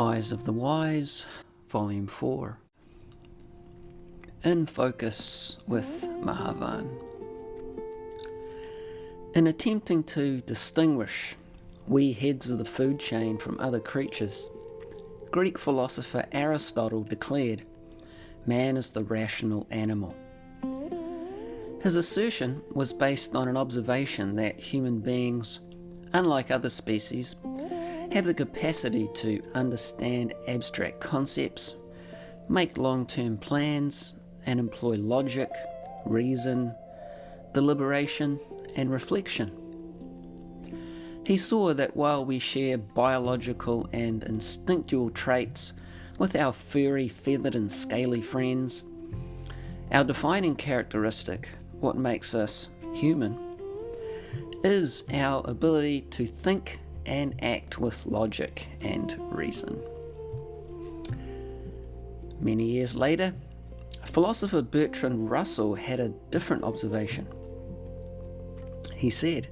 Eyes of the Wise, Volume 4. In Focus with Mahavan. In attempting to distinguish we heads of the food chain from other creatures, Greek philosopher Aristotle declared, man is the rational animal. His assertion was based on an observation that human beings, unlike other species, have the capacity to understand abstract concepts, make long-term plans, and employ logic, reason, deliberation, and reflection. He saw that while we share biological and instinctual traits with our furry, feathered, and scaly friends, our defining characteristic, what makes us human, is our ability to think and act with logic and reason. Many years later, philosopher Bertrand Russell had a different observation. He said,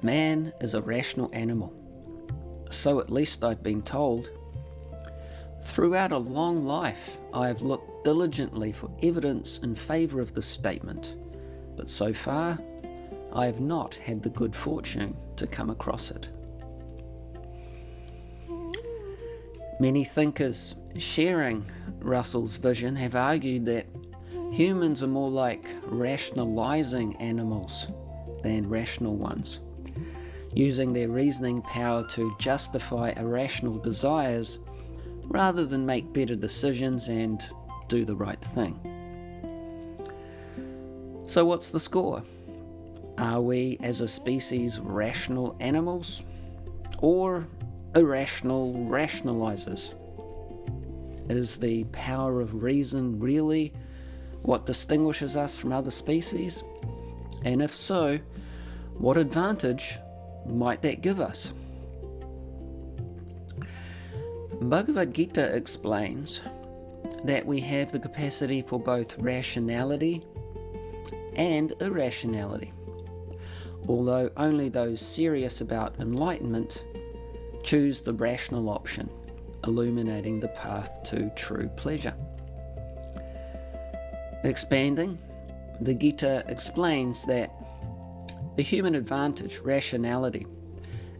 man is a rational animal, so at least I've been told. Throughout a long life, I have looked diligently for evidence in favour of this statement, but so far, I have not had the good fortune to come across it. Many thinkers sharing Russell's vision have argued that humans are more like rationalizing animals than rational ones, using their reasoning power to justify irrational desires rather than make better decisions and do the right thing. So what's the score? Are we, as a species, rational animals or irrational rationalizers? Is the power of reason really what distinguishes us from other species? And if so, what advantage might that give us? Bhagavad Gita explains that we have the capacity for both rationality and irrationality, although only those serious about enlightenment choose the rational option, illuminating the path to true pleasure. Expanding, the Gita explains that the human advantage, rationality,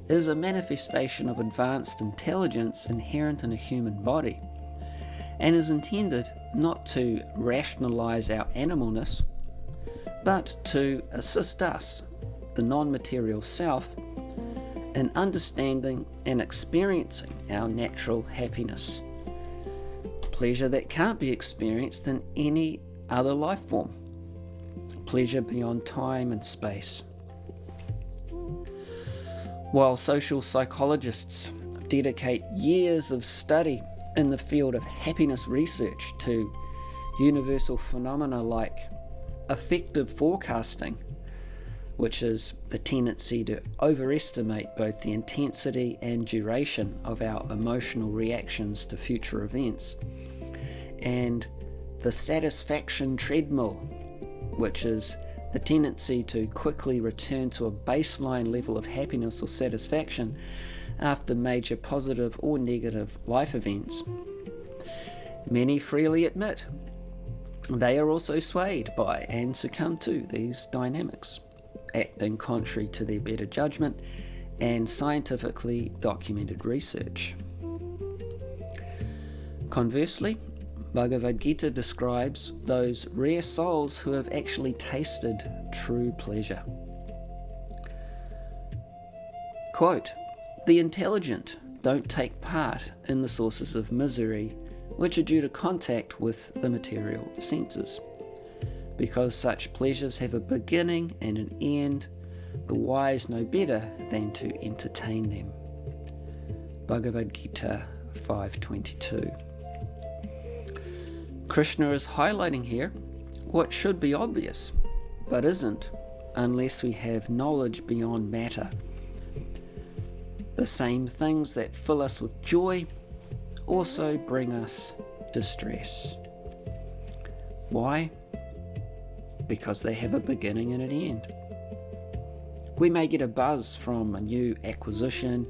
is a manifestation of advanced intelligence inherent in a human body, and is intended not to rationalize our animalness, but to assist us, the non-material self, in understanding and experiencing our natural happiness, pleasure that can't be experienced in any other life form, pleasure beyond time and space. While social psychologists dedicate years of study in the field of happiness research to universal phenomena like affective forecasting, which is the tendency to overestimate both the intensity and duration of our emotional reactions to future events, and the satisfaction treadmill, which is the tendency to quickly return to a baseline level of happiness or satisfaction after major positive or negative life events. Many freely admit they are also swayed by and succumb to these dynamics, acting contrary to their better judgment and scientifically documented research. Conversely, Bhagavad Gita describes those rare souls who have actually tasted true pleasure. Quote, the intelligent don't take part in the sources of misery which are due to contact with the material senses. Because such pleasures have a beginning and an end, the wise know better than to entertain them. Bhagavad Gita 5:22. Krishna is highlighting here what should be obvious, but isn't unless we have knowledge beyond matter. The same things that fill us with joy also bring us distress. Why? Because they have a beginning and an end. We may get a buzz from a new acquisition,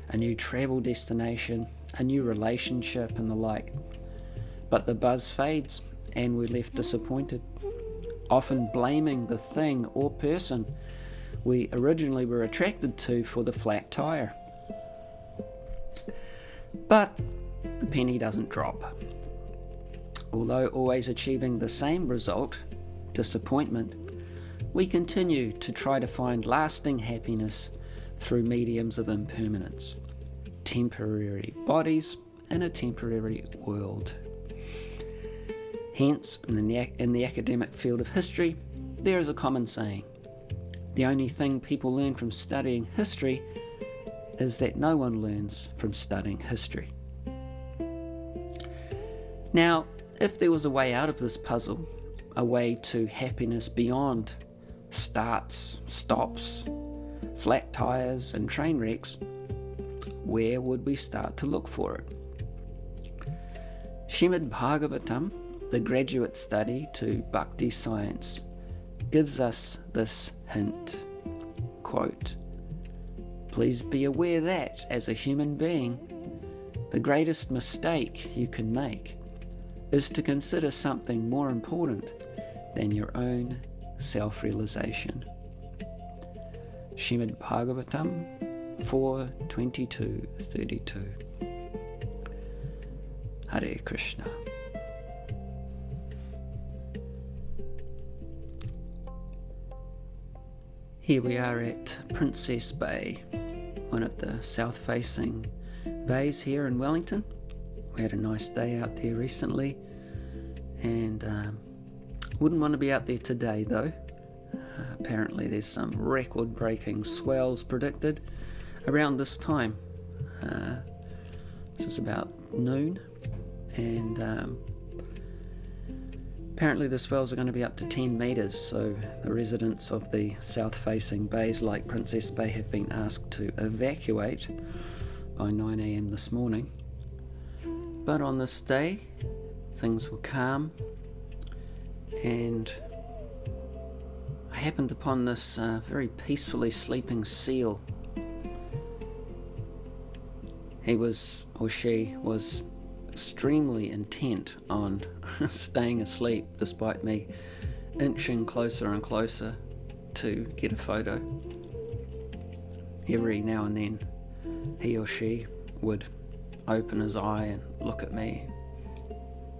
a new travel destination, a new relationship and the like. But the buzz fades and we're left disappointed, often blaming the thing or person we originally were attracted to for the flat tire. But the penny doesn't drop. Although always achieving the same result, disappointment, we continue to try to find lasting happiness through mediums of impermanence, temporary bodies in a temporary world. Hence, in the academic field of history, there is a common saying: the only thing people learn from studying history is that no one learns from studying history. Now, if there was a way out of this puzzle, a way to happiness beyond starts, stops, flat tires and train wrecks, where would we start to look for it? Srimad Bhagavatam, the graduate study to Bhakti science, gives us this hint. Quote, "Please be aware that, as a human being, the greatest mistake you can make is to consider something more important than your own self-realization." Srimad Bhagavatam 4:22-32. Hare Krishna. Here we are at Princess Bay, one of the south-facing bays here in Wellington. We had a nice day out there recently, and wouldn't want to be out there today though. Apparently there's some record-breaking swells predicted around this time. This is about noon, and apparently the swells are going to be up to 10 metres, so the residents of the south-facing bays like Princess Bay have been asked to evacuate by 9 a.m. this morning. But on this day, things were calm, and I happened upon this very peacefully sleeping seal. He was, or she was, extremely intent on staying asleep despite me inching closer and closer to get a photo. Every now and then he or she would open his eye and look at me,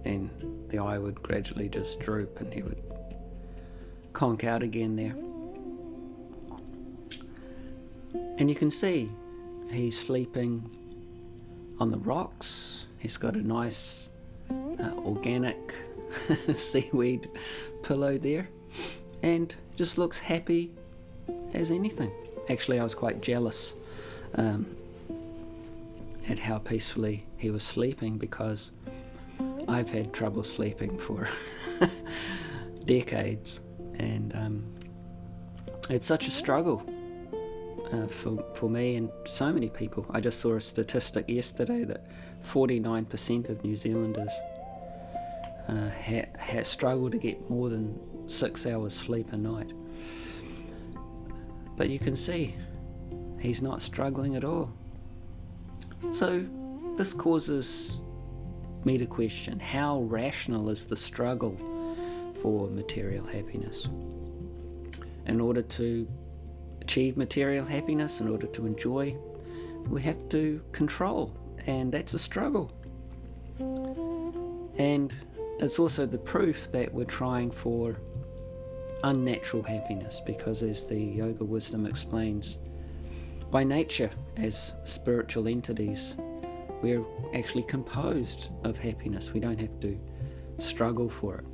and the eye would gradually just droop and he would conk out again there. And you can see he's sleeping on the rocks. He's got a nice organic seaweed pillow there, and just looks happy as anything. Actually, I was quite jealous at how peacefully he was sleeping, because I've had trouble sleeping for decades, and it's such a struggle for me and so many people. I just saw a statistic yesterday that 49% of New Zealanders struggle to get more than 6 hours sleep a night. But you can see he's not struggling at all. So this causes me to question, how rational is the struggle for material happiness? In order to achieve material happiness, in order to enjoy, we have to control, and that's a struggle. And it's also the proof that we're trying for unnatural happiness, because as the Yoga Wisdom explains, by nature, as spiritual entities, we're actually composed of happiness. We don't have to struggle for it.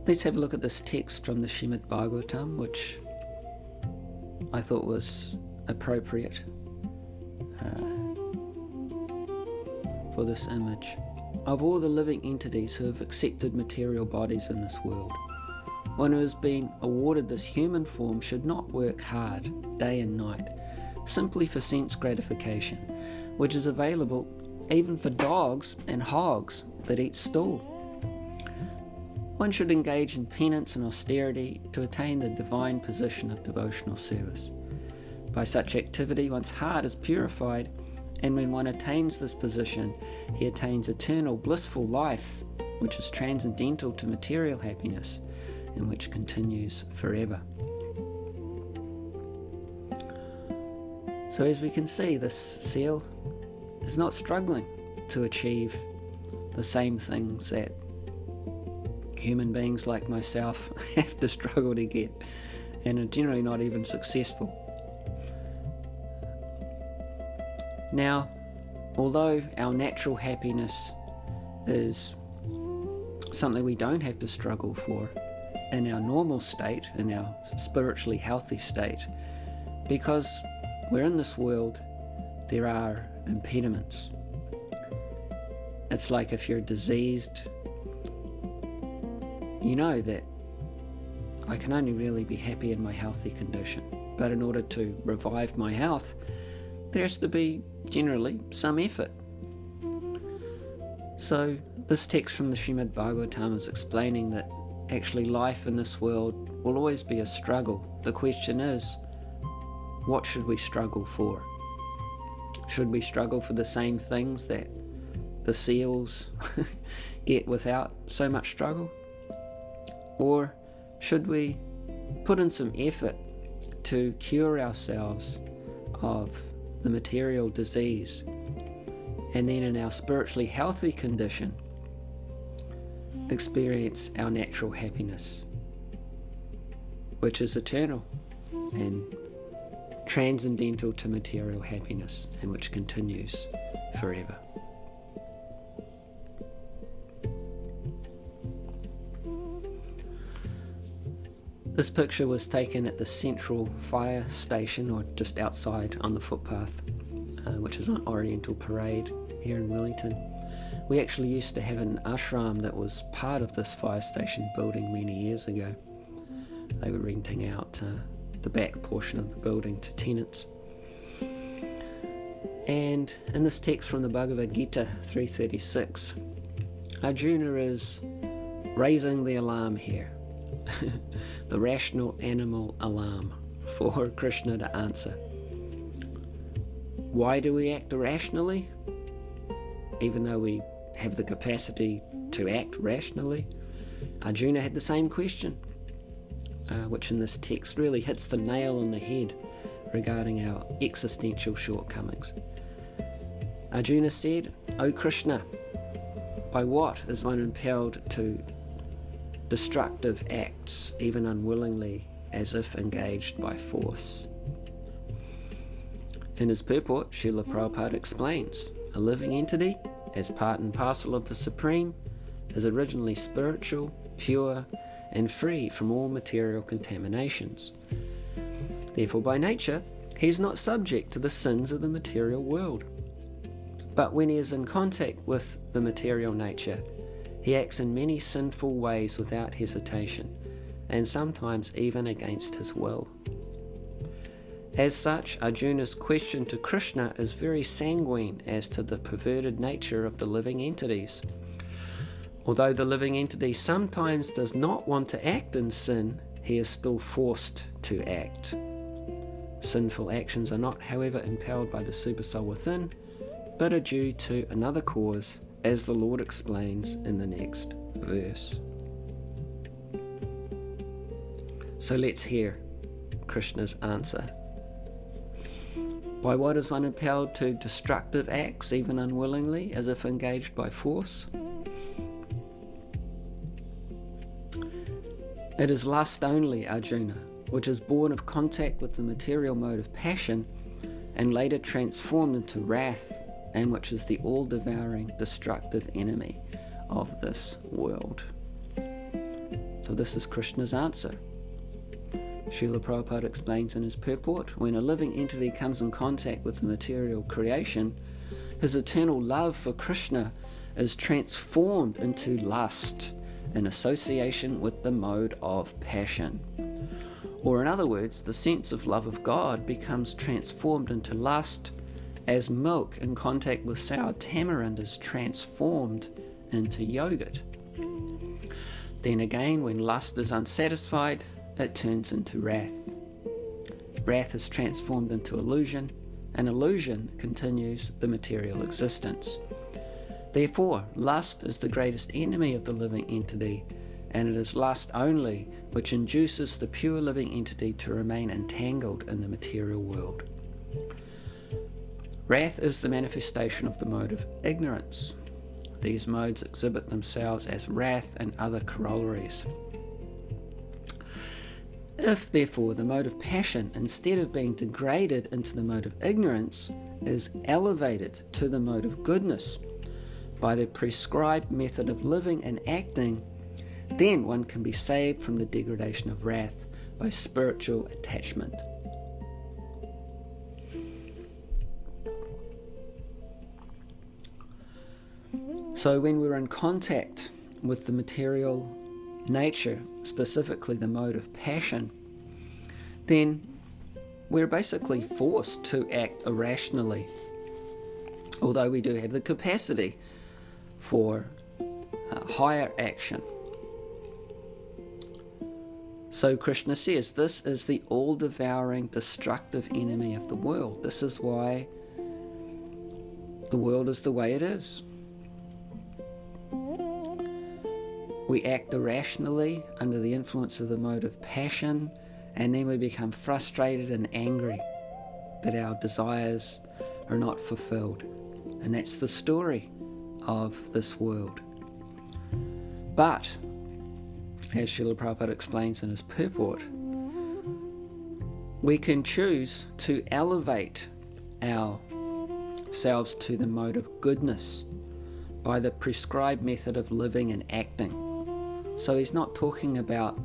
Let's have a look at this text from the Srimad Bhagavatam, which I thought was appropriate for this image. Of all the living entities who have accepted material bodies in this world, one who has been awarded this human form should not work hard day and night simply for sense gratification, which is available even for dogs and hogs that eat stool. One should engage in penance and austerity to attain the divine position of devotional service. By such activity, one's heart is purified, and when one attains this position, he attains eternal blissful life, which is transcendental to material happiness and which continues forever. So as we can see, this seal is not struggling to achieve the same things that human beings like myself have to struggle to get, and are generally not even successful. Now, although our natural happiness is something we don't have to struggle for in our normal state, in our spiritually healthy state, because we're in this world, there are impediments. It's like if you're diseased, you know that I can only really be happy in my healthy condition. But in order to revive my health, there has to be generally some effort. So this text from the Srimad Bhagavatam is explaining that actually life in this world will always be a struggle. The question is, what should we struggle for? Should we struggle for the same things that the seals get without so much struggle? Or should we put in some effort to cure ourselves of the material disease, and then in our spiritually healthy condition experience our natural happiness, which is eternal and transcendental to material happiness and which continues forever. This picture was taken at the Central Fire Station, or just outside on the footpath, which is on Oriental Parade here in Wellington. We actually used to have an ashram that was part of this fire station building many years ago. They were renting out the back portion of the building to tenants. And in this text from the Bhagavad Gita 336, Arjuna is raising the alarm here. The rational animal alarm for Krishna to answer. Why do we act irrationally? Even though we have the capacity to act rationally, Arjuna had the same question, which in this text really hits the nail on the head regarding our existential shortcomings. Arjuna said, "O Krishna, by what is one impelled to destructive acts, even unwillingly, as if engaged by force?" In his purport, Srila Prabhupada explains, a living entity, as part and parcel of the Supreme, is originally spiritual, pure, and free from all material contaminations. Therefore, by nature, he is not subject to the sins of the material world. But when he is in contact with the material nature, he acts in many sinful ways without hesitation, and sometimes even against his will. As such, Arjuna's question to Krishna is very sanguine as to the perverted nature of the living entities. Although the living entity sometimes does not want to act in sin, he is still forced to act. Sinful actions are not, however, impelled by the supersoul within, but are due to another cause, as the Lord explains in the next verse. So let's hear Krishna's answer. By what is one impelled to destructive acts, even unwillingly, as if engaged by force? It is lust only, Arjuna, which is born of contact with the material mode of passion and later transformed into wrath, and which is the all-devouring, destructive enemy of this world. So this is Krishna's answer. Srila Prabhupada explains in his purport, when a living entity comes in contact with the material creation, his eternal love for Krishna is transformed into lust in association with the mode of passion. Or in other words, the sense of love of God becomes transformed into lust as milk in contact with sour tamarind is transformed into yogurt. Then again, when lust is unsatisfied, it turns into wrath. Wrath is transformed into illusion, and illusion continues the material existence. Therefore, lust is the greatest enemy of the living entity, and it is lust only which induces the pure living entity to remain entangled in the material world. Wrath is the manifestation of the mode of ignorance. These modes exhibit themselves as wrath and other corollaries. If, therefore, the mode of passion, instead of being degraded into the mode of ignorance, is elevated to the mode of goodness by the prescribed method of living and acting, then one can be saved from the degradation of wrath by spiritual attachment. So when we're in contact with the material nature, specifically the mode of passion, then we're basically forced to act irrationally, although we do have the capacity for higher action. So Krishna says this is the all-devouring, destructive enemy of the world. This is why the world is the way it is. We act irrationally under the influence of the mode of passion, and then we become frustrated and angry that our desires are not fulfilled. And that's the story of this world. But, as Srila Prabhupada explains in his purport, we can choose to elevate ourselves to the mode of goodness by the prescribed method of living and acting. So he's not talking about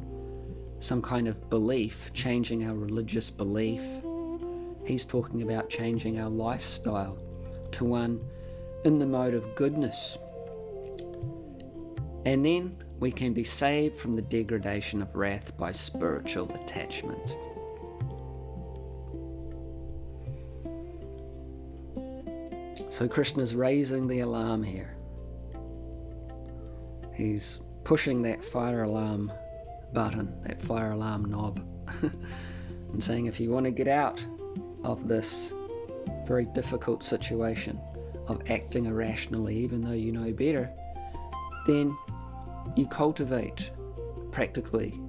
some kind of belief, changing our religious belief. He's talking about changing our lifestyle to one in the mode of goodness. And then we can be saved from the degradation of wrath by spiritual attachment. So Krishna's raising the alarm here. He's pushing that fire alarm button, that fire alarm knob, and saying if you want to get out of this very difficult situation of acting irrationally even though you know better, then you cultivate practically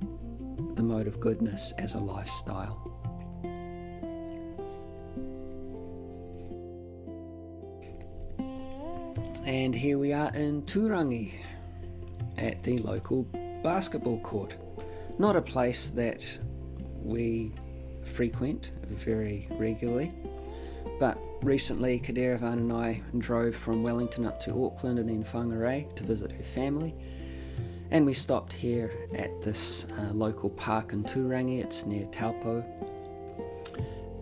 the mode of goodness as a lifestyle. And here we are in Turangi at the local basketball court. Not a place that we frequent very regularly, but recently Kadiravan and I drove from Wellington up to Auckland and then Whangarei to visit her family, and we stopped here at this local park in Turangi. It's near Taupo,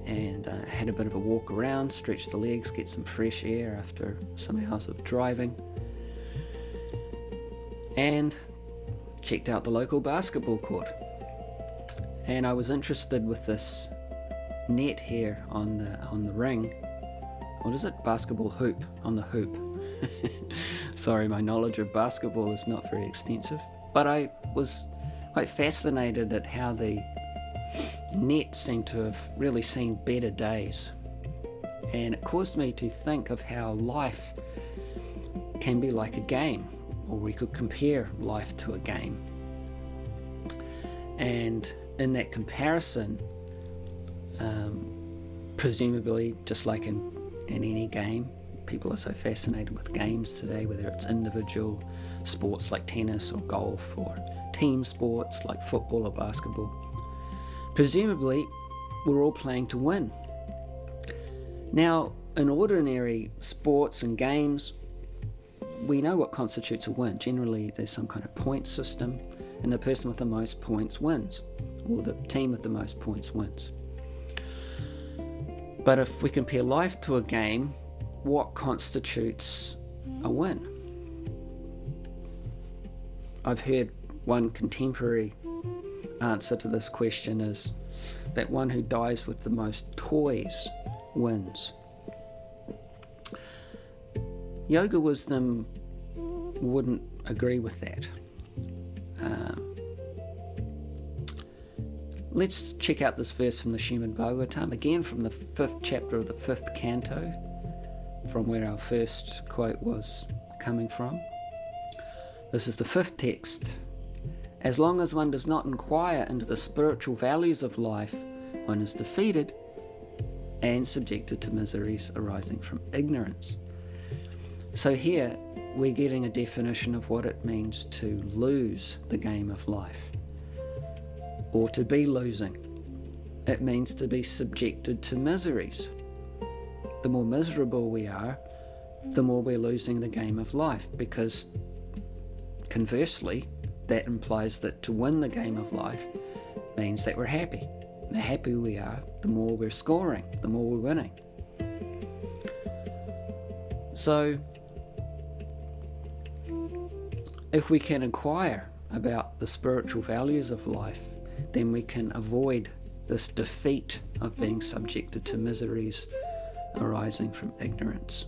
and had a bit of a walk around, stretch the legs, get some fresh air after some hours of driving, and checked out the local basketball court. And I was interested with this net here on the ring. What is it? Basketball hoop, on the hoop. Sorry, my knowledge of basketball is not very extensive, but I was quite fascinated at how the net seemed to have really seen better days. And it caused me to think of how life can be like a game, or we could compare life to a game. And in that comparison, presumably, just like in any game, people are so fascinated with games today, whether it's individual sports like tennis or golf, or team sports like football or basketball. Presumably, we're all playing to win. Now, in ordinary sports and games, we know what constitutes a win. Generally, there's some kind of point system, and the person with the most points wins, or the team with the most points wins. But if we compare life to a game, what constitutes a win? I've heard one contemporary answer to this question is that one who dies with the most toys wins. Yoga wisdom wouldn't agree with that. let's check out this verse from the Srimad Bhagavatam, again from the 5th chapter of the 5th canto, from where our first quote was coming from. This is the 5th text. As long as one does not inquire into the spiritual values of life, one is defeated and subjected to miseries arising from ignorance. So here we're getting a definition of what it means to lose the game of life, or to be losing. It means to be subjected to miseries. The more miserable we are, the more we're losing the game of life, because conversely, that implies that to win the game of life means that we're happy. The happier we are, the more we're scoring, the more we're winning. So, if we can inquire about the spiritual values of life, then we can avoid this defeat of being subjected to miseries arising from ignorance.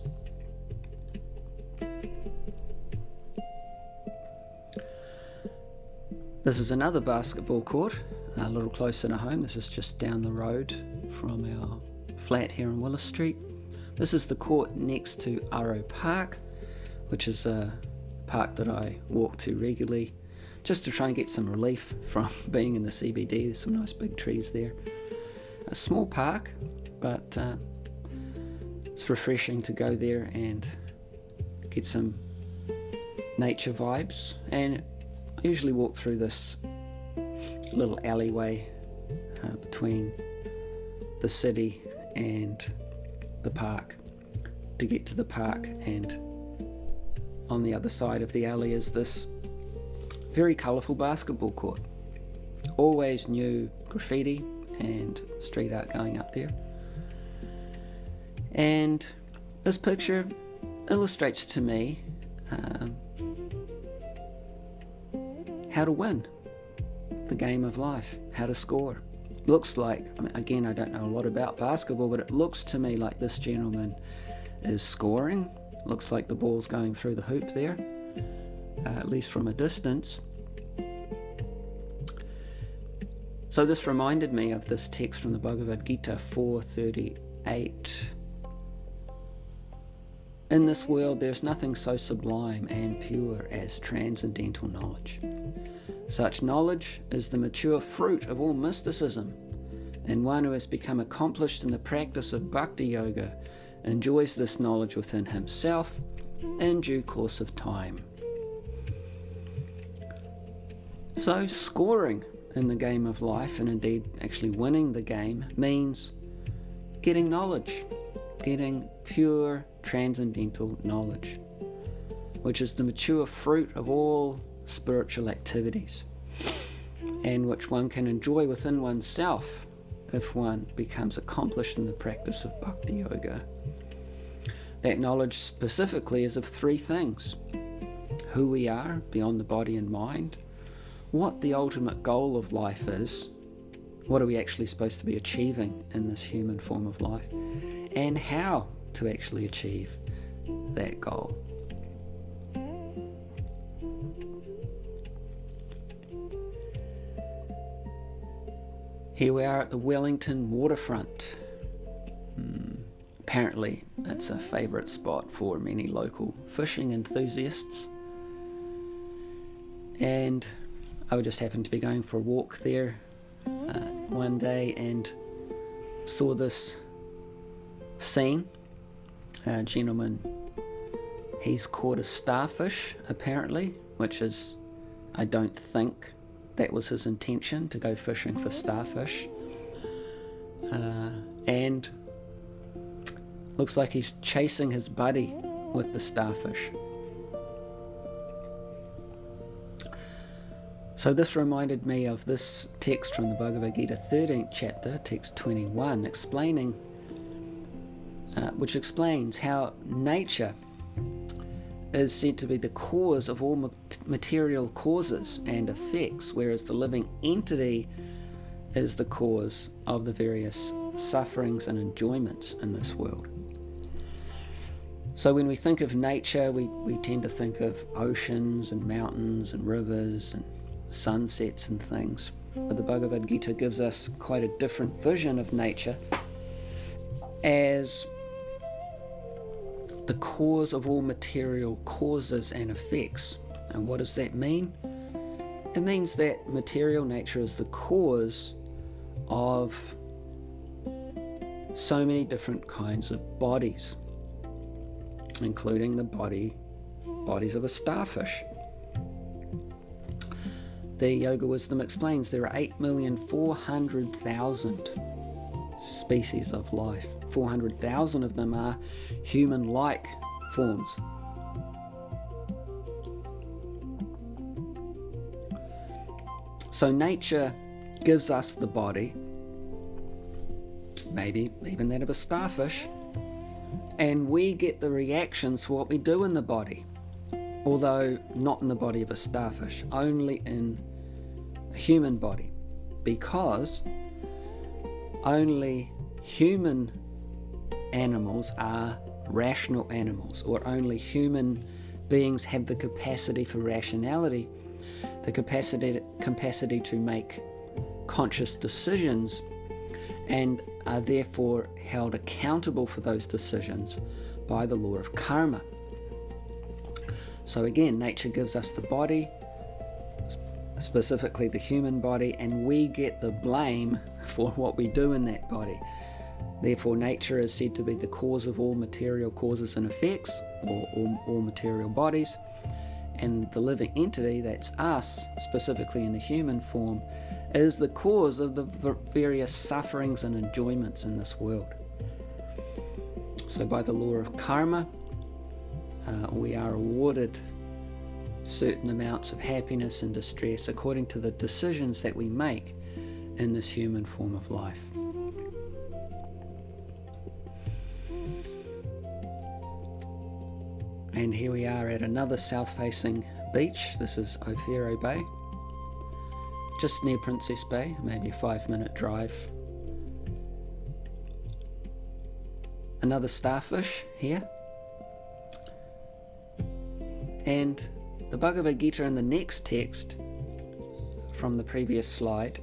This is another basketball court, a little closer to home. This is just down the road from our flat here on Willis Street. This is the court next to Arrow Park, which is a park that I walk to regularly, just to try and get some relief from being in the CBD. There's some nice big trees there. A small park, but it's refreshing to go there and get some nature vibes. And I usually walk through this little alleyway between the city and the park to get to the park, and on the other side of the alley is this very colourful basketball court. Always new graffiti and street art going up there. And this picture illustrates to me how to win the game of life, how to score. Looks like, again, I don't know a lot about basketball, but it looks to me like this gentleman is scoring. Looks like the ball's going through the hoop there, at least from a distance. So this reminded me of this text from the Bhagavad Gita 4:38. In this world there's nothing so sublime and pure as transcendental knowledge. Such knowledge is the mature fruit of all mysticism, and one who has become accomplished in the practice of bhakti yoga enjoys this knowledge within himself in due course of time. So scoring in the game of life, and indeed actually winning the game, means getting knowledge, getting pure transcendental knowledge, which is the mature fruit of all spiritual activities, and which one can enjoy within oneself if one becomes accomplished in the practice of bhakti yoga. That knowledge specifically is of three things: who we are beyond the body and mind, what the ultimate goal of life is, what are we actually supposed to be achieving in this human form of life, and how to actually achieve that goal. Here we are at the Wellington waterfront. Apparently it's a favourite spot for many local fishing enthusiasts, and I just happened to be going for a walk there one day and saw this scene. A gentleman, he's caught a starfish apparently, which is, I don't think that was his intention, to go fishing for starfish, and looks like he's chasing his buddy with the starfish. So this reminded me of this text from the Bhagavad Gita 13th chapter, text 21, which explains how nature is said to be the cause of all material causes and effects, whereas the living entity is the cause of the various sufferings and enjoyments in this world. So when we think of nature, we tend to think of oceans and mountains and rivers and sunsets and things. the Bhagavad Gita gives us quite a different vision of nature as the cause of all material causes and effects. And what does that mean? It means that material nature is the cause of so many different kinds of bodies, including the bodies of a starfish. The Yoga Wisdom explains there are 8,400,000 species of life. 400,000 of them are human-like forms. So nature gives us the body, maybe even that of a starfish, and we get the reactions for what we do in the body, although not in the body of a starfish, only in a human body, because only human animals are rational animals, or only human beings have the capacity for rationality, the capacity to make conscious decisions, and are therefore held accountable for those decisions by the law of karma. So again, nature gives us the body, specifically the human body, and we get the blame for what we do in that body. Therefore, nature is said to be the cause of all material causes and effects, or all material bodies, and the living entity, that's us, specifically in the human form, is the cause of the various sufferings and enjoyments in this world. So by the law of karma, we are awarded certain amounts of happiness and distress according to the decisions that we make in this human form of life. And here we are at another south-facing beach. This is Ophiro Bay, just near Princess Bay, maybe a 5-minute drive. Another starfish here. And the Bhagavad Gita in the next text from the previous slide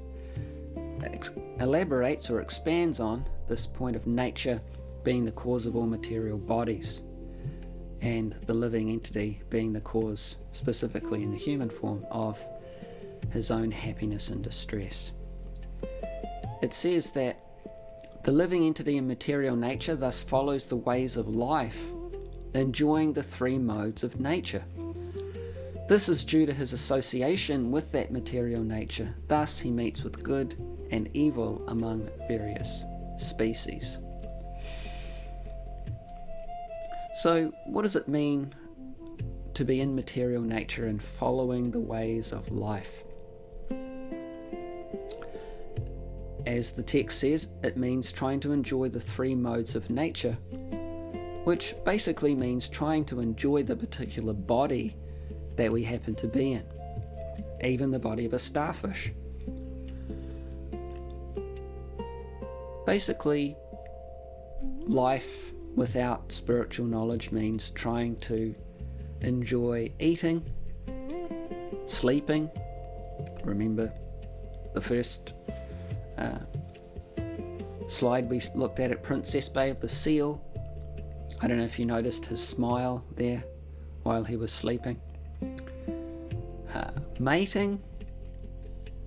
elaborates or expands on this point of nature being the cause of all material bodies, and the living entity being the cause, specifically in the human form, of his own happiness and distress. It says that the living entity in material nature thus follows the ways of life, enjoying the three modes of nature. This is due to his association with that material nature. Thus he meets with good and evil among various species. So what does it mean to be in material nature and following the ways of life? As the text says, it means trying to enjoy the three modes of nature, which basically means trying to enjoy the particular body that we happen to be in, even the body of a starfish. Basically, life without spiritual knowledge means trying to enjoy eating, sleeping. Remember the first slide we looked at Princess Bay of the seal. I don't know if you noticed his smile there while he was sleeping. Mating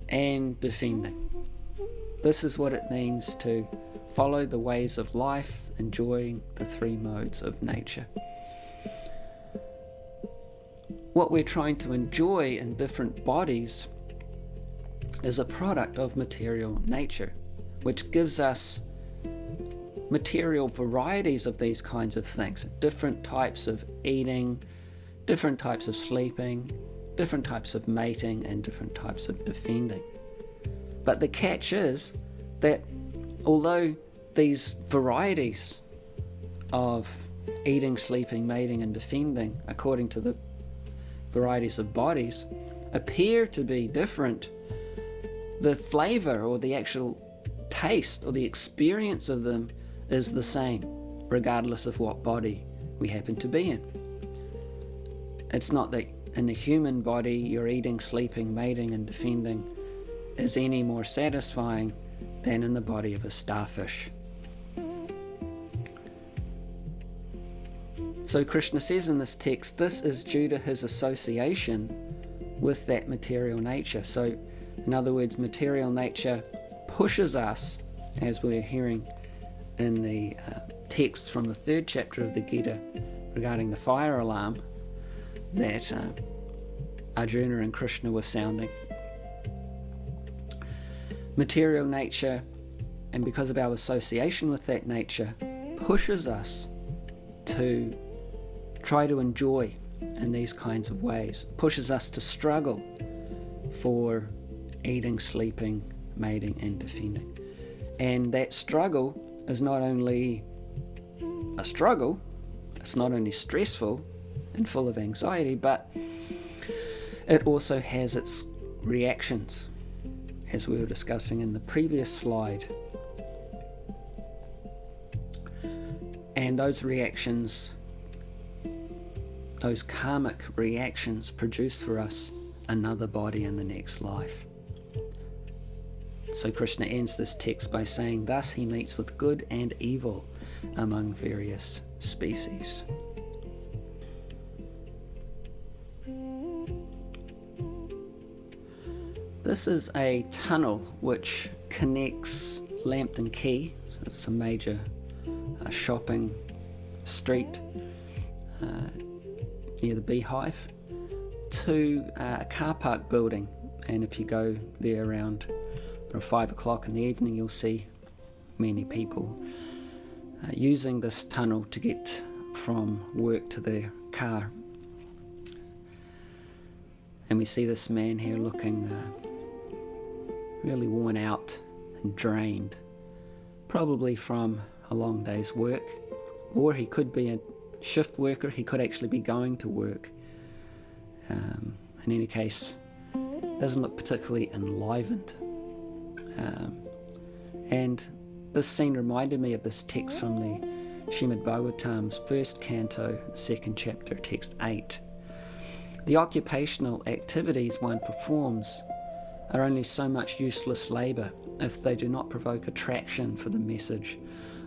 and defending. This is what it means to follow the ways of life, enjoying the three modes of nature. What we're trying to enjoy in different bodies is a product of material nature, which gives us material varieties of these kinds of things, different types of eating, different types of sleeping, different types of mating, and different types of defending. But the catch is that although these varieties of eating, sleeping, mating, and defending, according to the varieties of bodies, appear to be different, the flavor or the actual taste or the experience of them is the same, regardless of what body we happen to be in. It's not that in the human body you're eating, sleeping, mating, and defending is any more satisfying than in the body of a starfish. So Krishna says in this text, this is due to his association with that material nature. So in other words, material nature pushes us, as we're hearing in the text from the 3rd chapter of the Gita regarding the fire alarm that Arjuna and Krishna were sounding. Material nature, and because of our association with that nature, pushes us to try to enjoy in these kinds of ways, pushes us to struggle for eating, sleeping, mating and defending. And that struggle is not only a struggle, it's not only stressful and full of anxiety, but it also has its reactions, as we were discussing in the previous slide. And those reactions, those karmic reactions, produce for us another body in the next life. So Krishna ends this text by saying, thus he meets with good and evil among various species. This is a tunnel which connects Lambton Quay, so it's a major shopping street near the Beehive, to a car park building. And if you go there around 5 o'clock in the evening, you'll see many people using this tunnel to get from work to their car. And we see this man here looking really worn out and drained, probably from a long day's work, or he could be a shift worker, he could actually be going to work. In any case, doesn't look particularly enlivened. And this scene reminded me of this text from the Srimad Bhagavatam's 1st canto, 2nd chapter, text 8. The occupational activities one performs are only so much useless labour if they do not provoke attraction for the message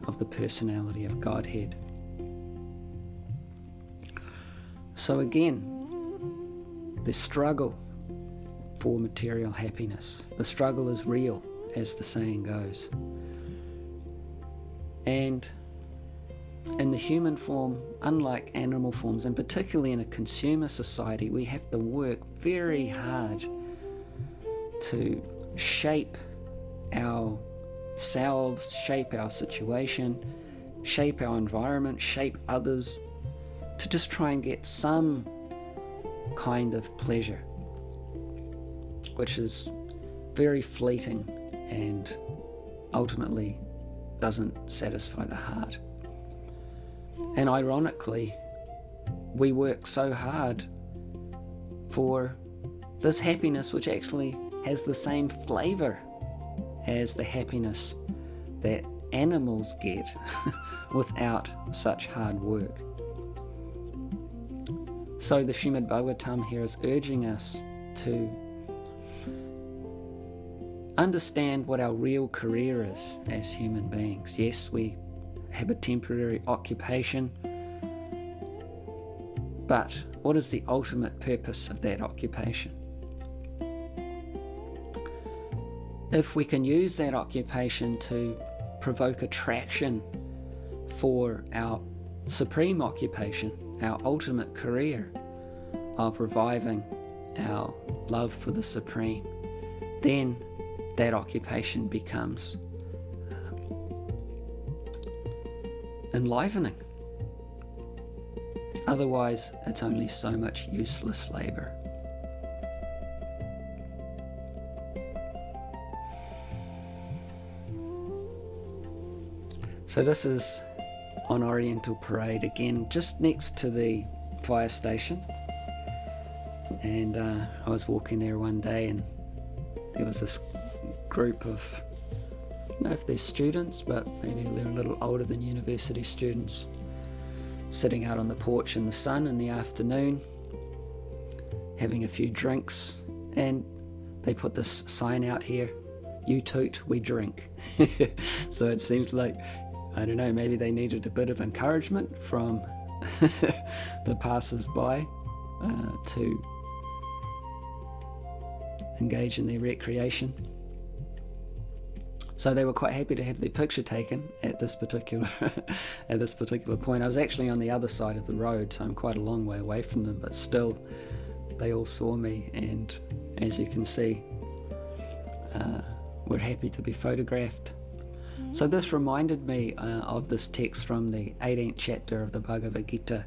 of the personality of Godhead. So again, the struggle for material happiness. The struggle is real, as the saying goes. And in the human form, unlike animal forms, and particularly in a consumer society, we have to work very hard to shape ourselves, shape our situation, shape our environment, shape others, to just try and get some kind of pleasure, which is very fleeting and ultimately doesn't satisfy the heart. And ironically, we work so hard for this happiness which actually has the same flavour as the happiness that animals get without such hard work. So the Srimad Bhagavatam here is urging us to understand what our real career is as human beings. Yes, we have a temporary occupation, but what is the ultimate purpose of that occupation? If we can use that occupation to provoke attraction for our supreme occupation, our ultimate career of reviving our love for the Supreme, then that occupation becomes enlivening. Otherwise, it's only so much useless labour. So this is on Oriental Parade again, just next to the fire station. And I was walking there one day and there was this group of, I don't know if they're students, but maybe they're a little older than university students, sitting out on the porch in the sun in the afternoon, having a few drinks. And they put this sign out here, "You toot, we drink." So it seems like, I don't know, maybe they needed a bit of encouragement from the passers-by to engage in their recreation. So they were quite happy to have their picture taken at this particular point. I was actually on the other side of the road, so I'm quite a long way away from them, but still they all saw me, and as you can see, were happy to be photographed. So this reminded me of this text from the 18th chapter of the Bhagavad Gita.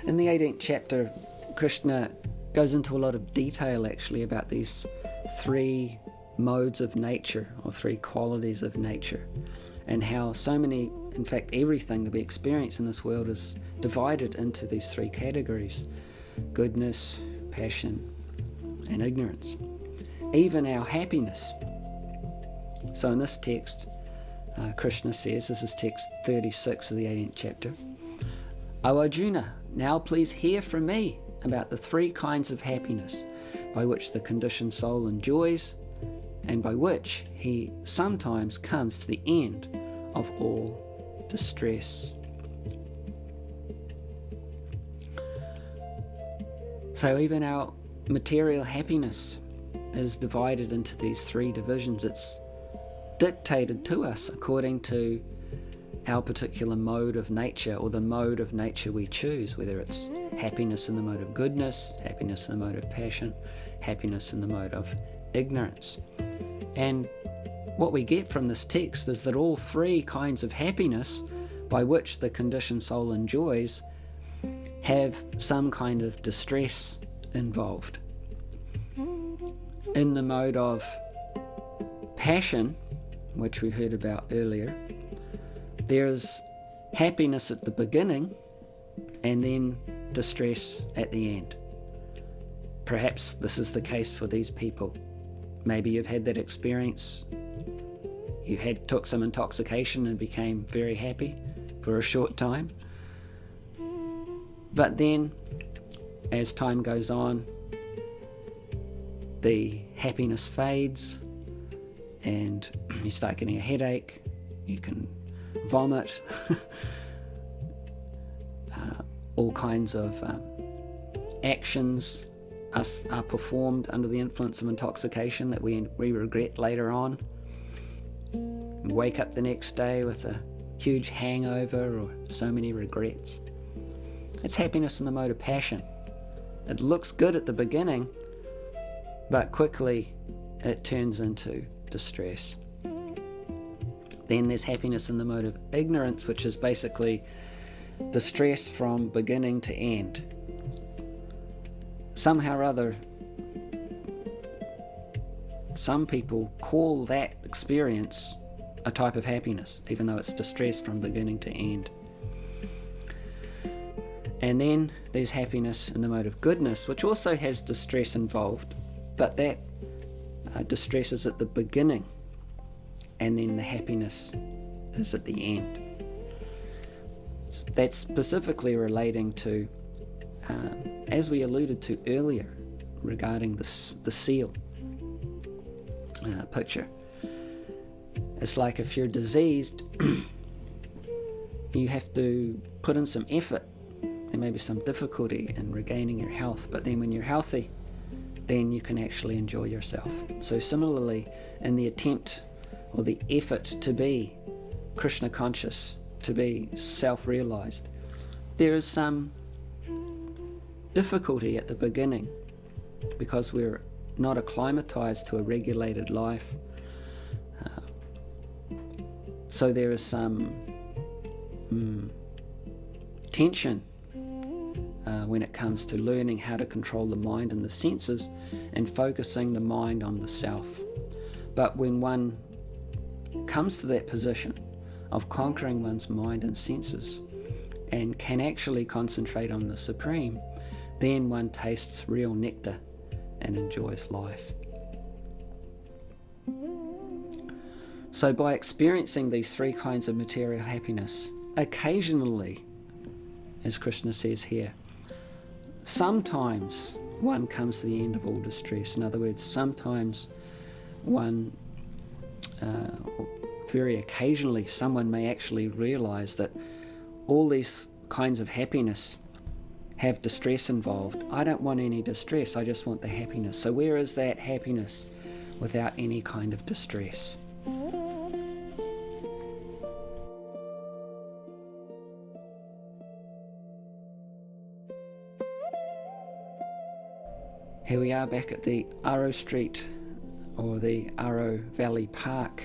In the 18th chapter, Krishna goes into a lot of detail actually about these three modes of nature, or three qualities of nature, and how so many, in fact everything that we experience in this world is divided into these three categories: goodness, passion, and ignorance. Even our happiness. So in this text, Krishna says, this is text 36 of the 18th chapter, "O Arjuna, now please hear from me about the three kinds of happiness by which the conditioned soul enjoys, and by which he sometimes comes to the end of all distress." So even our material happiness is divided into these three divisions. It's dictated to us according to our particular mode of nature, or the mode of nature we choose, whether it's happiness in the mode of goodness, happiness in the mode of passion, happiness in the mode of ignorance. And what we get from this text is that all three kinds of happiness by which the conditioned soul enjoys have some kind of distress involved. In the mode of passion, which we heard about earlier, there's happiness at the beginning and then distress at the end. Perhaps this is the case for these people. Maybe you've had that experience. You took some intoxication and became very happy for a short time. But then, as time goes on, the happiness fades and you start getting a headache, you can vomit, all kinds of actions are performed under the influence of intoxication that we regret later on. We wake up the next day with a huge hangover or so many regrets. It's happiness in the mode of passion. It looks good at the beginning, but quickly it turns into distress. Then there's happiness in the mode of ignorance, which is basically distress from beginning to end. Somehow or other, some people call that experience a type of happiness, even though it's distress from beginning to end. And then there's happiness in the mode of goodness, which also has distress involved, but that distress is at the beginning, and then the happiness is at the end. That's specifically relating to, as we alluded to earlier, regarding the seal picture. It's like if you're diseased, you have to put in some effort. There may be some difficulty in regaining your health, but then when you're healthy, then you can actually enjoy yourself. So similarly, in the attempt or the effort to be Krishna conscious, to be self-realized, there is some difficulty at the beginning because we're not acclimatized to a regulated life. So there is some tension when it comes to learning how to control the mind and the senses and focusing the mind on the self. But when one comes to that position of conquering one's mind and senses and can actually concentrate on the Supreme, then one tastes real nectar and enjoys life. So by experiencing these three kinds of material happiness, occasionally, as Krishna says here, sometimes one comes to the end of all distress. In other words, sometimes very occasionally, someone may actually realize that all these kinds of happiness have distress involved. I don't want any distress, I just want the happiness. So where is that happiness without any kind of distress? Here we are back at the Arrow Street, or the Arrow Valley Park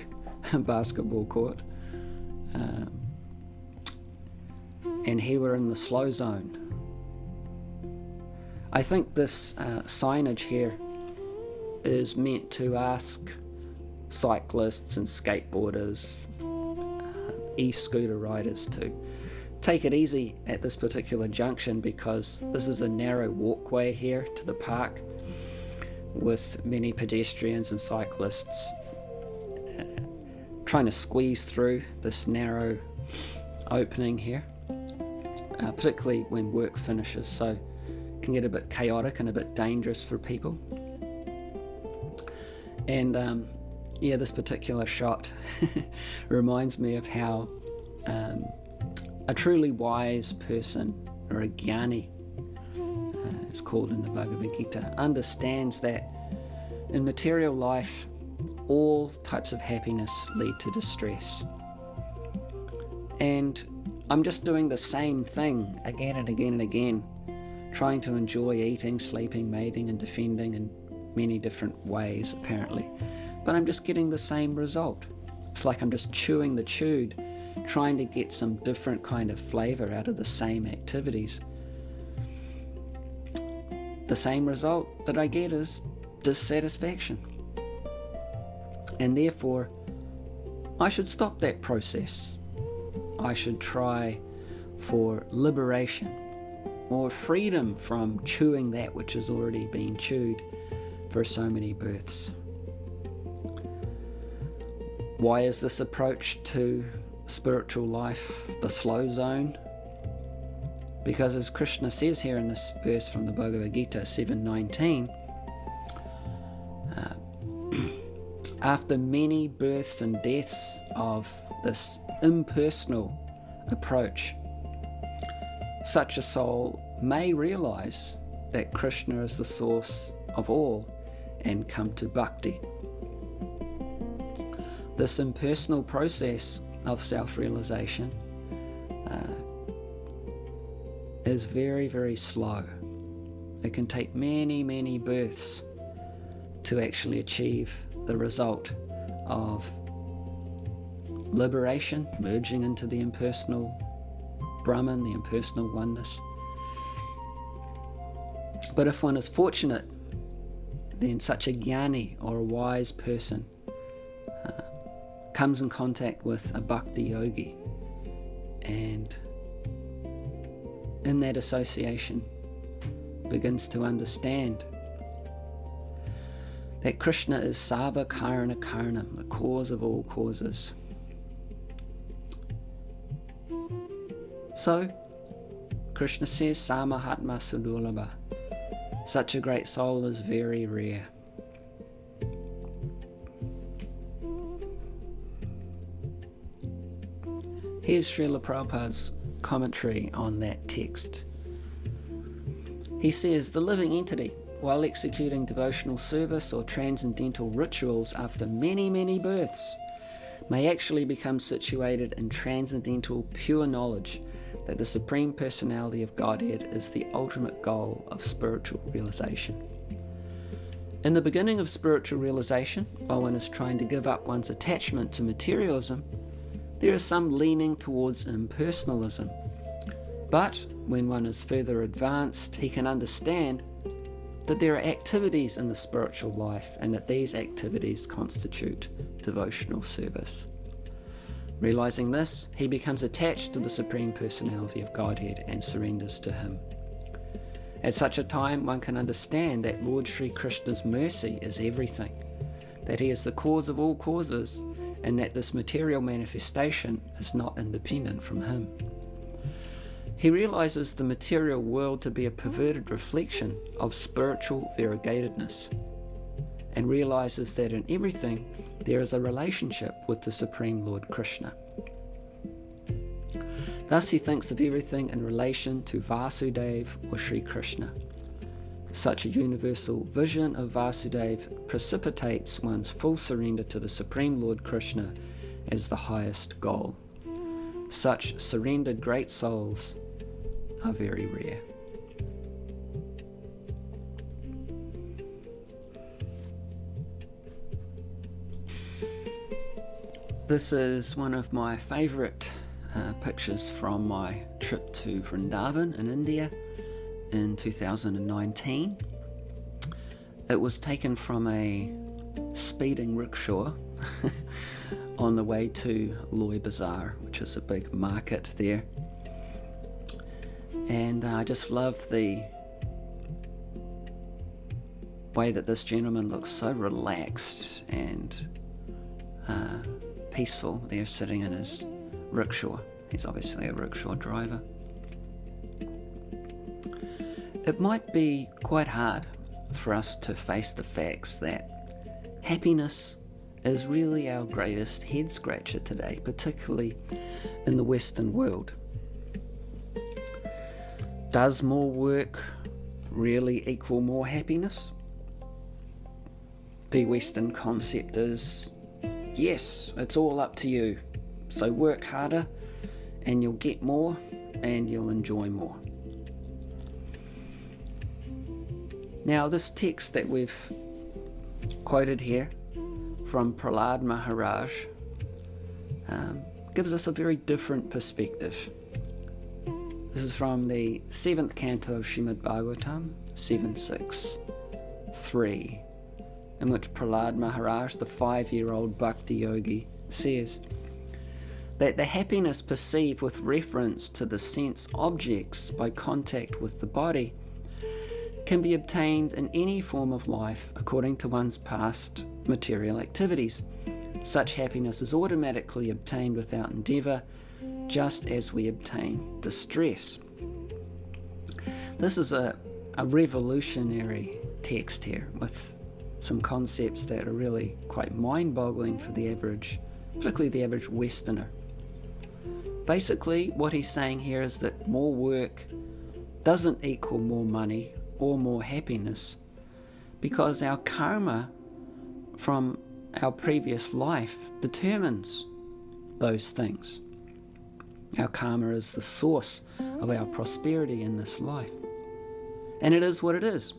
basketball court. And here we're in the slow zone. I think this signage here is meant to ask cyclists and skateboarders, e-scooter riders to take it easy at this particular junction, because this is a narrow walkway here to the park with many pedestrians and cyclists trying to squeeze through this narrow opening here, particularly when work finishes, so it can get a bit chaotic and a bit dangerous for people. And this particular shot reminds me of how a truly wise person, or a jnani, it's called in the Bhagavad Gita, understands that in material life all types of happiness lead to distress. And I'm just doing the same thing again and again and again, trying to enjoy eating, sleeping, mating and defending in many different ways apparently, but I'm just getting the same result. It's like I'm just chewing the chewed, trying to get some different kind of flavor out of the same activities. The same result that I get is dissatisfaction. And therefore, I should stop that process. I should try for liberation or freedom from chewing that which has already been chewed for so many births. Why is this approach to spiritual life the slow zone? Because as Krishna says here in this verse from the Bhagavad Gita 7:19, after many births and deaths of this impersonal approach, such a soul may realize that Krishna is the source of all and come to bhakti. This impersonal process of self-realization is very, very slow. It can take many, many births to actually achieve the result of liberation, merging into the impersonal Brahman, the impersonal oneness. But if one is fortunate, then such a jnani, or a wise person, comes in contact with a bhakti yogi, and in that association begins to understand that Krishna is Sarva Karana Karanam, the cause of all causes. So, Krishna says, Samahatma Sudurlabha, such a great soul is very rare. Here's Srila Prabhupada's commentary on that text. He says, the living entity, while executing devotional service or transcendental rituals after many, many births, may actually become situated in transcendental pure knowledge that the Supreme Personality of Godhead is the ultimate goal of spiritual realization. In the beginning of spiritual realization, while one is trying to give up one's attachment to materialism, there is some leaning towards impersonalism. But when one is further advanced, he can understand that there are activities in the spiritual life and that these activities constitute devotional service. Realizing this, he becomes attached to the Supreme Personality of Godhead and surrenders to him. At such a time, one can understand that Lord Sri Krishna's mercy is everything, that he is the cause of all causes, and that this material manifestation is not independent from him. He realizes the material world to be a perverted reflection of spiritual variegatedness, and realizes that in everything there is a relationship with the Supreme Lord Krishna. Thus he thinks of everything in relation to Vasudeva or Sri Krishna. Such a universal vision of Vasudeva precipitates one's full surrender to the Supreme Lord Krishna as the highest goal. Such surrendered great souls are very rare. This is one of my favourite pictures from my trip to Vrindavan in India in 2019. It was taken from a speeding rickshaw on the way to Loy Bazaar, which is a big market there. And I just love the way that this gentleman looks so relaxed and peaceful there, sitting in his rickshaw. He's obviously a rickshaw driver. It might be quite hard for us to face the facts that happiness is really our greatest head scratcher today, particularly in the Western world. Does more work really equal more happiness? The Western concept is, yes, it's all up to you. So work harder and you'll get more and you'll enjoy more. Now, this text that we've quoted here from Prahlad Maharaj gives us a very different perspective. This is from the 7th canto of Srimad Bhagavatam, 7.6.3, in which Prahlad Maharaj, the 5-year-old bhakti yogi, says that the happiness perceived with reference to the sense objects by contact with the body can be obtained in any form of life according to one's past material activities. Such happiness is automatically obtained without endeavour, just as we obtain distress. This is a revolutionary text here with some concepts that are really quite mind-boggling for the average, particularly the average Westerner. Basically, what he's saying here is that more work doesn't equal more money or more happiness, because our karma from our previous life determines those things. Our karma is the source of our prosperity in this life. And it is what it is,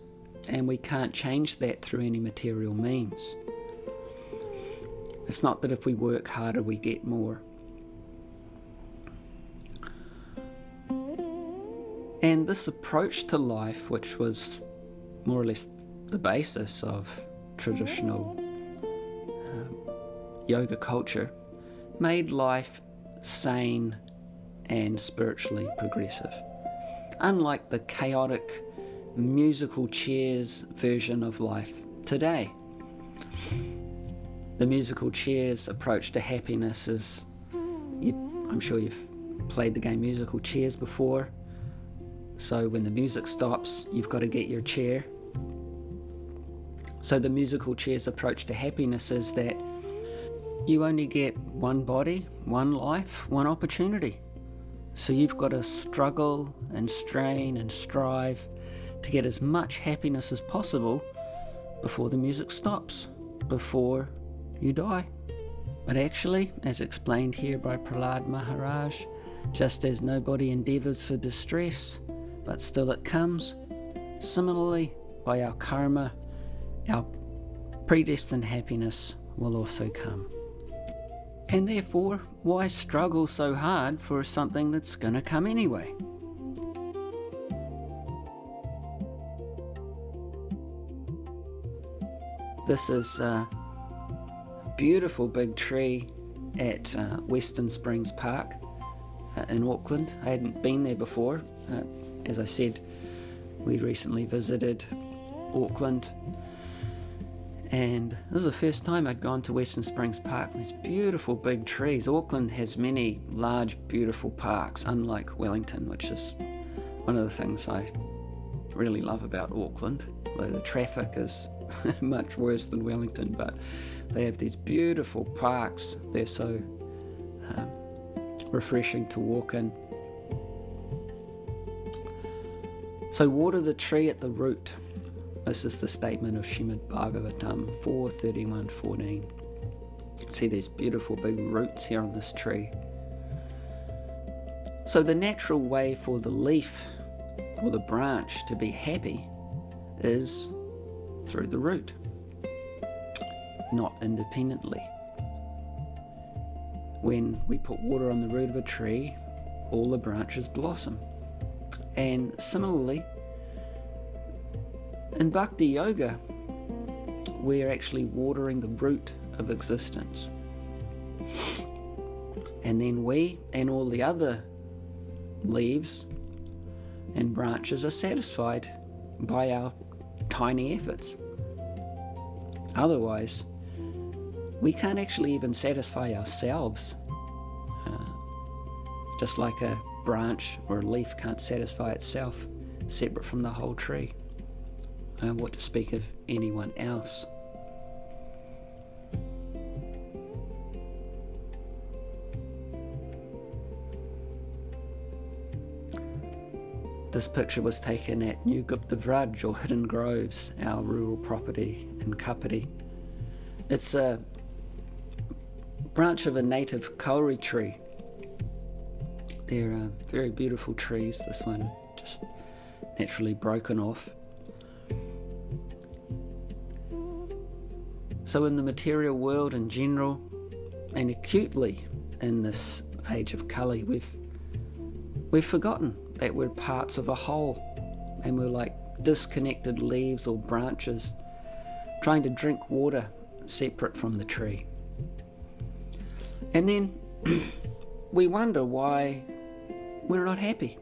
and we can't change that through any material means. It's not that if we work harder we get more. And this approach to life, which was more or less the basis of traditional yoga culture, made life sane and spiritually progressive. Unlike the chaotic musical chairs version of life today. The musical chairs approach to happiness is, I'm sure you've played the game musical chairs before. So when the music stops, you've got to get your chair. So the musical chair's approach to happiness is that you only get one body, one life, one opportunity. So you've got to struggle and strain and strive to get as much happiness as possible before the music stops, before you die. But actually, as explained here by Prahlad Maharaj, just as nobody endeavours for distress, but still it comes, similarly, by our karma, our predestined happiness will also come. And therefore, why struggle so hard for something that's going to come anyway? This is a beautiful big tree at Western Springs Park in Auckland. I hadn't been there before. As I said, we recently visited Auckland, and this is the first time I'd gone to Western Springs Park. These beautiful big trees. Auckland has many large, beautiful parks, unlike Wellington, which is one of the things I really love about Auckland, though the traffic is much worse than Wellington, but they have these beautiful parks. They're so refreshing to walk in. So water the tree at the root. This is the statement of Srimad Bhagavatam 4:31-14. See these beautiful big roots here on this tree. So the natural way for the leaf or the branch to be happy is through the root, not independently. When we put water on the root of a tree, all the branches blossom. And similarly, in Bhakti Yoga, we're actually watering the root of existence. And then we and all the other leaves and branches are satisfied by our tiny efforts. Otherwise, we can't actually even satisfy ourselves. Just like a branch or a leaf can't satisfy itself separate from the whole tree. What to speak of anyone else. This picture was taken at New Gupta Vraj, or Hidden Groves, our rural property in Kapiti. It's a branch of a native kauri tree. They're very beautiful trees. This one just naturally broken off. So in the material world in general, and acutely in this age of Kali, we've forgotten that we're parts of a whole, and we're like disconnected leaves or branches trying to drink water separate from the tree. And then we wonder why we're not happy.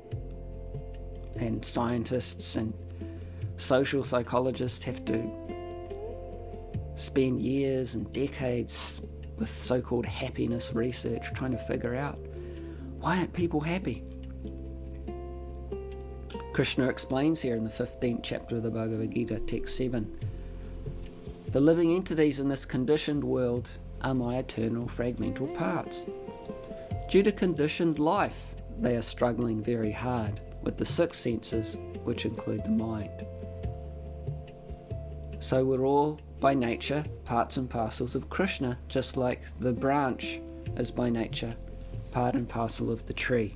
And scientists and social psychologists have to spend years and decades with so-called happiness research trying to figure out, why aren't people happy? Krishna explains here in the 15th chapter of the Bhagavad Gita, text 7, the living entities in this conditioned world are my eternal fragmental parts. Due to conditioned life, they are struggling very hard with the six senses, which include the mind. So we're all, by nature, parts and parcels of Krishna, just like the branch is by nature part and parcel of the tree.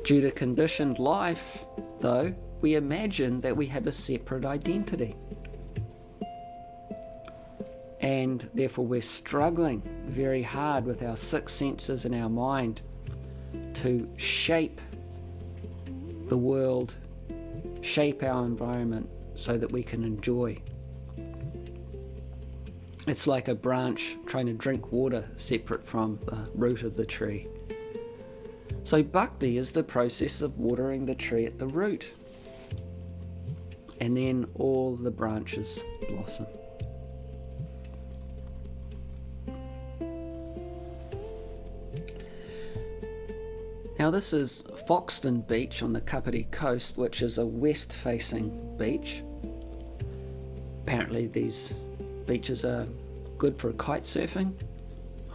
Due to conditioned life, though, we imagine that we have a separate identity. And therefore we're struggling very hard with our six senses and our mind to shape the world, shape our environment so that we can enjoy. It's like a branch trying to drink water separate from the root of the tree. So bhakti is the process of watering the tree at the root, and then all the branches blossom. Now this is Foxton Beach on the Kapiti coast, which is a west-facing beach. Apparently these beaches are good for kite surfing.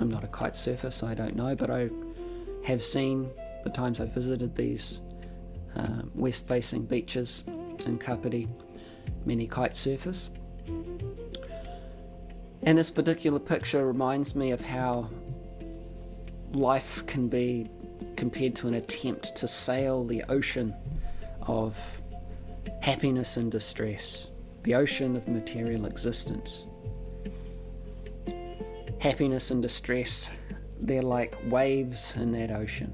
I'm not a kite surfer, so I don't know, but I have seen the times I've visited these west-facing beaches in Kapiti, many kite surfers. And this particular picture reminds me of how life can be compared to an attempt to sail the ocean of happiness and distress, the ocean of material existence. Happiness and distress, they're like waves in that ocean.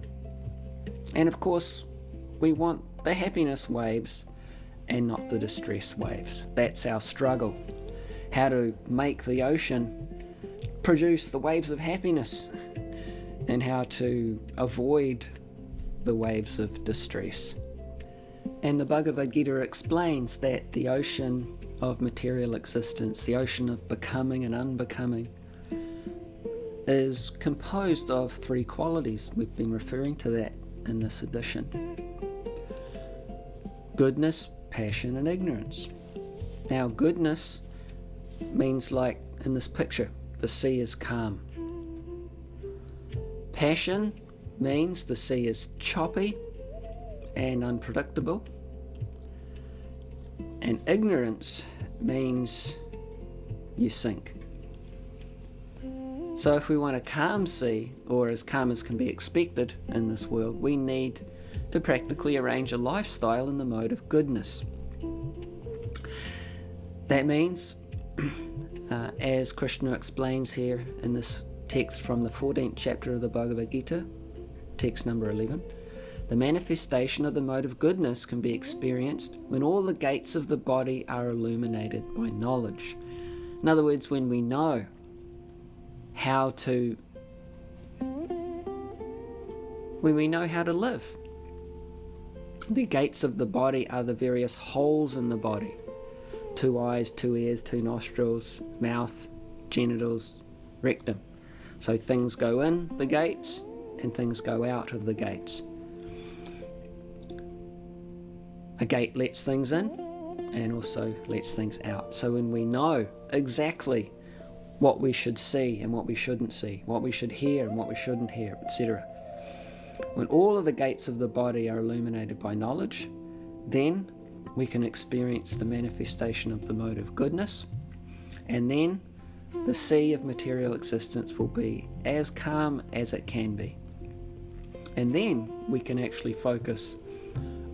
And of course, we want the happiness waves and not the distress waves. That's our struggle. How to make the ocean produce the waves of happiness, and how to avoid the waves of distress. And the Bhagavad Gita explains that the ocean of material existence, the ocean of becoming and unbecoming, is composed of three qualities. We've been referring to that in this edition: goodness, passion, and ignorance. Now, goodness means, like in this picture, the sea is calm. Passion means the sea is choppy and unpredictable. And ignorance means you sink. So if we want a calm sea, or as calm as can be expected in this world, we need to practically arrange a lifestyle in the mode of goodness. That means, as Krishna explains here in this text from the 14th chapter of the Bhagavad Gita, text number 11, the manifestation of the mode of goodness can be experienced when all the gates of the body are illuminated by knowledge. In other words, when we know how to live. The gates of the body are the various holes in the body. 2 eyes, 2 ears, 2 nostrils, mouth, genitals, rectum. So things go in the gates and things go out of the gates. A gate lets things in and also lets things out. So when we know exactly what we should see and what we shouldn't see, what we should hear and what we shouldn't hear, etc. When all of the gates of the body are illuminated by knowledge, then we can experience the manifestation of the mode of goodness, and then the sea of material existence will be as calm as it can be. And then we can actually focus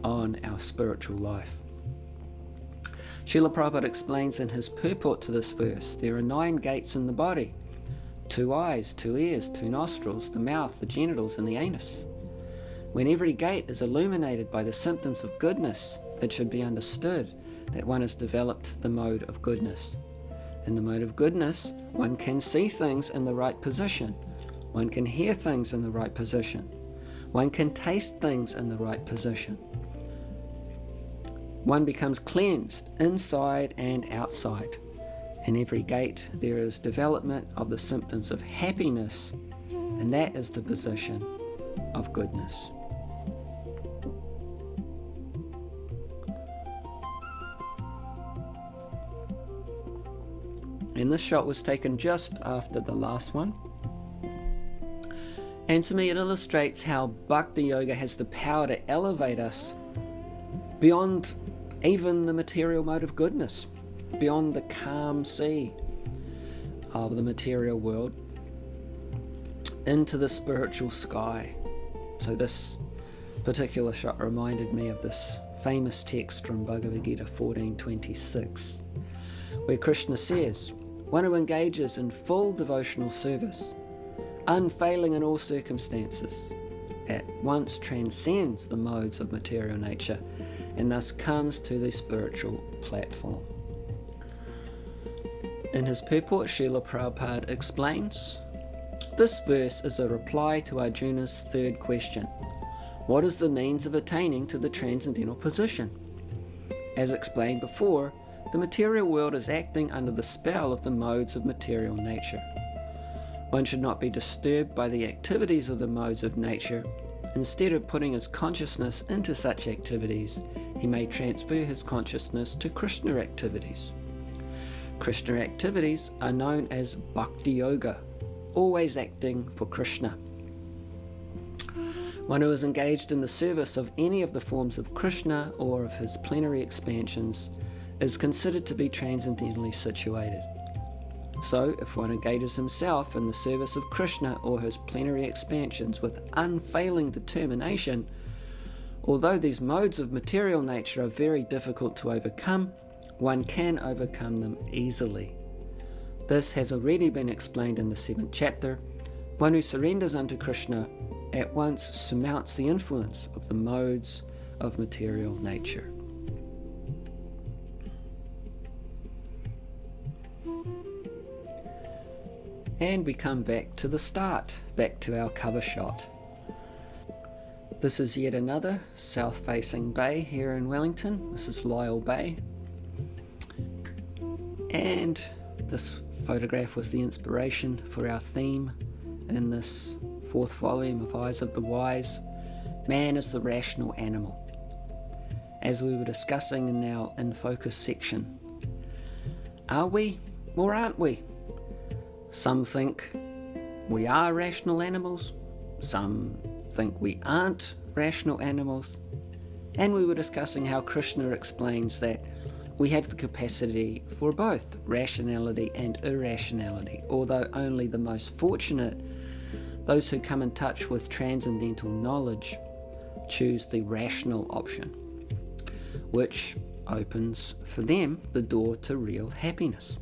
on our spiritual life. Srila Prabhupada explains in his purport to this verse, there are 9 gates in the body: 2 eyes, 2 ears, 2 nostrils, the mouth, the genitals, and the anus. When every gate is illuminated by the symptoms of goodness, it should be understood that one has developed the mode of goodness. In the mode of goodness, one can see things in the right position. One can hear things in the right position. One can taste things in the right position. One becomes cleansed inside and outside. In every gate there is development of the symptoms of happiness, and that is the position of goodness. And this shot was taken just after the last one. And to me it illustrates how Bhakti Yoga has the power to elevate us beyond even the material mode of goodness, beyond the calm sea of the material world, into the spiritual sky. So this particular shot reminded me of this famous text from Bhagavad Gita 14:26, where Krishna says, one who engages in full devotional service, unfailing in all circumstances, at once transcends the modes of material nature and thus comes to the spiritual platform. In his purport, Srila Prabhupada explains, this verse is a reply to Arjuna's third question. What is the means of attaining to the transcendental position? As explained before, the material world is acting under the spell of the modes of material nature. One should not be disturbed by the activities of the modes of nature. Instead of putting his consciousness into such activities, he may transfer his consciousness to Krishna activities. Krishna activities are known as Bhakti Yoga, always acting for Krishna. One who is engaged in the service of any of the forms of Krishna or of his plenary expansions is considered to be transcendently situated. So, if one engages himself in the service of Krishna or his plenary expansions with unfailing determination, although these modes of material nature are very difficult to overcome, one can overcome them easily. This has already been explained in the 7th chapter. One who surrenders unto Krishna at once surmounts the influence of the modes of material nature. And we come back to the start, back to our cover shot. This is yet another south-facing bay here in Wellington. This is Lyell Bay. And this photograph was the inspiration for our theme in this 4th volume of Eyes of the Wise, Man is the Rational Animal. As we were discussing in our In Focus section, Are we or aren't we? Some think we are rational animals, some think we aren't rational animals, and we were discussing how Krishna explains that we have the capacity for both rationality and irrationality, although only the most fortunate, those who come in touch with transcendental knowledge, choose the rational option, which opens for them the door to real happiness.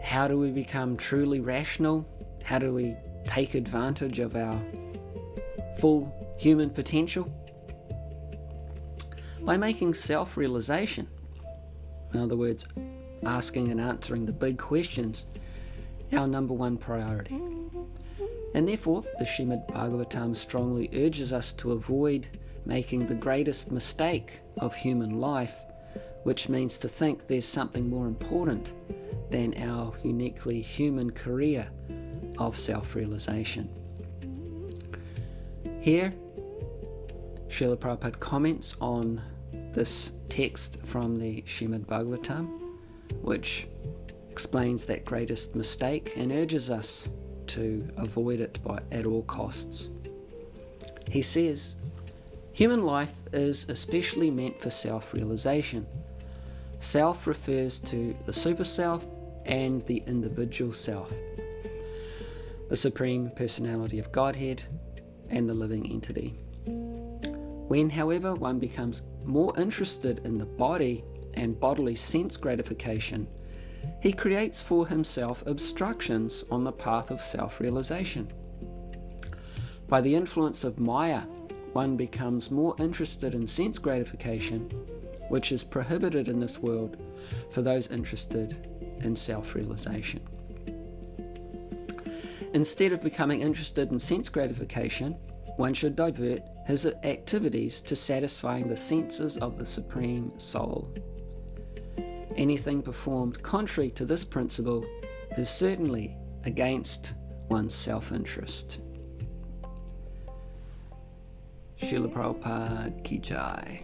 How do we become truly rational? How do we take advantage of our full human potential? By making self-realization, in other words, asking and answering the big questions, our number one priority. And therefore, the Srimad Bhagavatam strongly urges us to avoid making the greatest mistake of human life, which means to think there's something more important than our uniquely human career of self-realization. Here, Srila Prabhupada comments on this text from the Srimad Bhagavatam, which explains that greatest mistake and urges us to avoid it at all costs. He says, human life is especially meant for self-realization. Self refers to the super self and the individual self, the Supreme Personality of Godhead and the living entity. When, however, one becomes more interested in the body and bodily sense gratification, he creates for himself obstructions on the path of self-realization. By the influence of Maya, one becomes more interested in sense gratification, which is prohibited in this world for those interested in self-realization. Instead of becoming interested in sense gratification, one should divert his activities to satisfying the senses of the Supreme Soul. Anything performed contrary to this principle is certainly against one's self-interest. Srila Prabhupada Ki Jai.